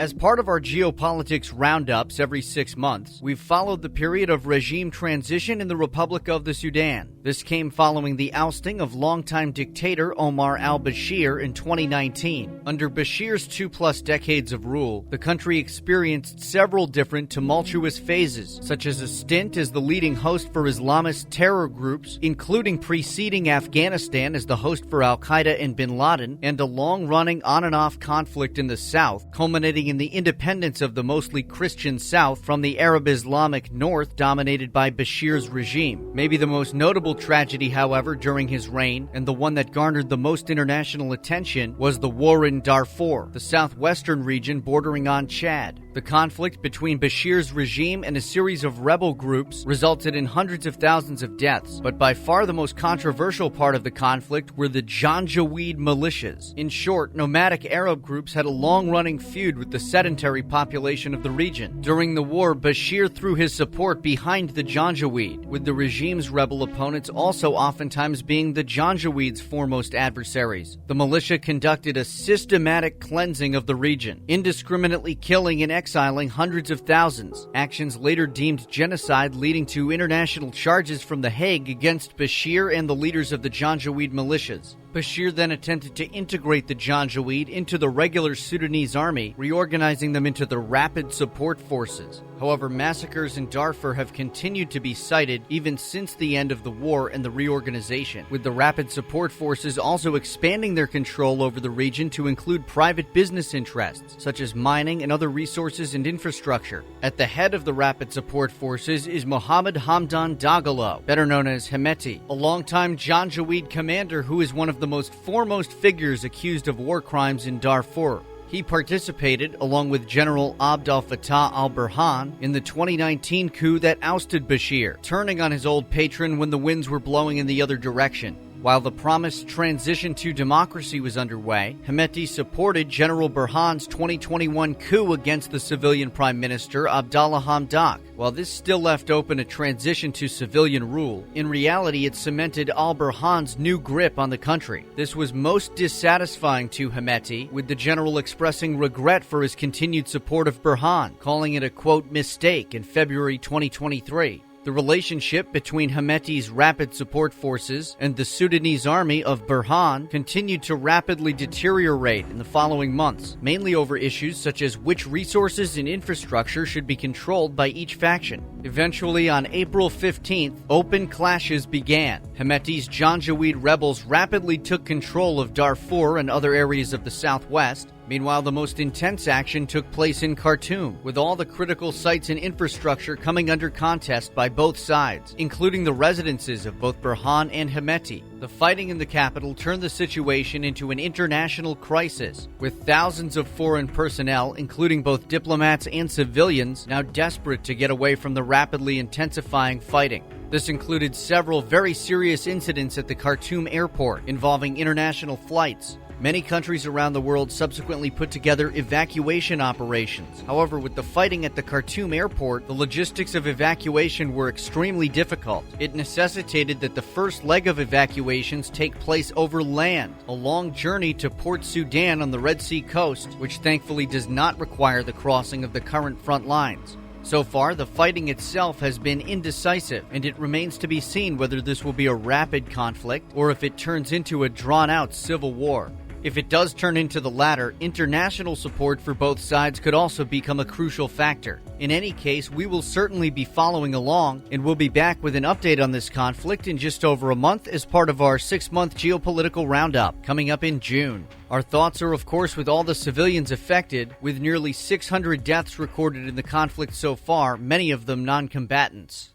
As part of our geopolitics roundups every 6 months, we've followed the period of regime transition in the Republic of the Sudan. This came following the ousting of longtime dictator Omar al-Bashir in 2019. Under Bashir's 2+ decades of rule, the country experienced several different tumultuous phases, such as a stint as the leading host for Islamist terror groups, including preceding Afghanistan as the host for al-Qaeda and bin Laden, and a long-running on-and-off conflict in the south, culminating in the independence of the mostly Christian south from the Arab Islamic north dominated by Bashir's regime. Maybe the most notable tragedy, however, during his reign, and the one that garnered the most international attention, was the war in Darfur, the southwestern region bordering on Chad. The conflict between Bashir's regime and a series of rebel groups resulted in hundreds of thousands of deaths, but by far the most controversial part of the conflict were the Janjaweed militias. In short, nomadic Arab groups had a long-running feud with the sedentary population of the region. During the war, Bashir threw his support behind the Janjaweed, with the regime's rebel opponents also oftentimes being the Janjaweed's foremost adversaries. The militia conducted a systematic cleansing of the region, indiscriminately killing and exiling hundreds of thousands, actions later deemed genocide leading to international charges from The Hague against Bashir and the leaders of the Janjaweed militias. Bashir then attempted to integrate the Janjaweed into the regular Sudanese army, reorganizing them into the Rapid Support Forces. However, massacres in Darfur have continued to be cited even since the end of the war and the reorganization, with the Rapid Support Forces also expanding their control over the region to include private business interests, such as mining and other resources and infrastructure. At the head of the Rapid Support Forces is Mohammed Hamdan Dagalo, better known as Hemeti, a longtime Janjaweed commander who is one of the most foremost figures accused of war crimes in Darfur. He participated, along with General Abd al-Fattah al-Burhan, in the 2019 coup that ousted Bashir, turning on his old patron when the winds were blowing in the other direction. While the promised transition to democracy was underway, Hemeti supported General Burhan's 2021 coup against the civilian Prime Minister Abdallah Hamdok. While this still left open a transition to civilian rule, in reality it cemented al-Burhan's new grip on the country. This was most dissatisfying to Hemeti, with the general expressing regret for his continued support of Burhan, calling it a, quote, mistake in February 2023. The relationship between Hemeti's Rapid Support Forces and the Sudanese army of Burhan continued to rapidly deteriorate in the following months, mainly over issues such as which resources and infrastructure should be controlled by each faction. Eventually, on April 15th, open clashes began. Hemeti's Janjaweed rebels rapidly took control of Darfur and other areas of the southwest. Meanwhile, the most intense action took place in Khartoum, with all the critical sites and infrastructure coming under contest by both sides, including the residences of both Burhan and Hemeti. The fighting in the capital turned the situation into an international crisis, with thousands of foreign personnel, including both diplomats and civilians, now desperate to get away from the rapidly intensifying fighting. This included several very serious incidents at the Khartoum airport involving international flights. Many countries around the world subsequently put together evacuation operations. However, with the fighting at the Khartoum airport, the logistics of evacuation were extremely difficult. It necessitated that the first leg of evacuations take place over land, a long journey to Port Sudan on the Red Sea coast, which thankfully does not require the crossing of the current front lines. So far, the fighting itself has been indecisive, and it remains to be seen whether this will be a rapid conflict or if it turns into a drawn-out civil war. If it does turn into the latter, international support for both sides could also become a crucial factor. In any case, we will certainly be following along, and we'll be back with an update on this conflict in just over a month as part of our 6-month geopolitical roundup coming up in June. Our thoughts are, of course, with all the civilians affected, with nearly 600 deaths recorded in the conflict so far, many of them non-combatants.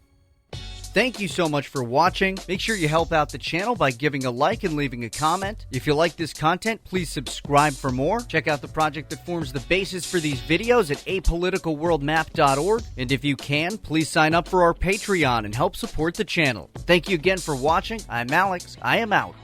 Thank you so much for watching. Make sure you help out the channel by giving a like and leaving a comment. If you like this content, please subscribe for more. Check out the project that forms the basis for these videos at apoliticalworldmap.org. And if you can, please sign up for our Patreon and help support the channel. Thank you again for watching. I'm Alex. I am out.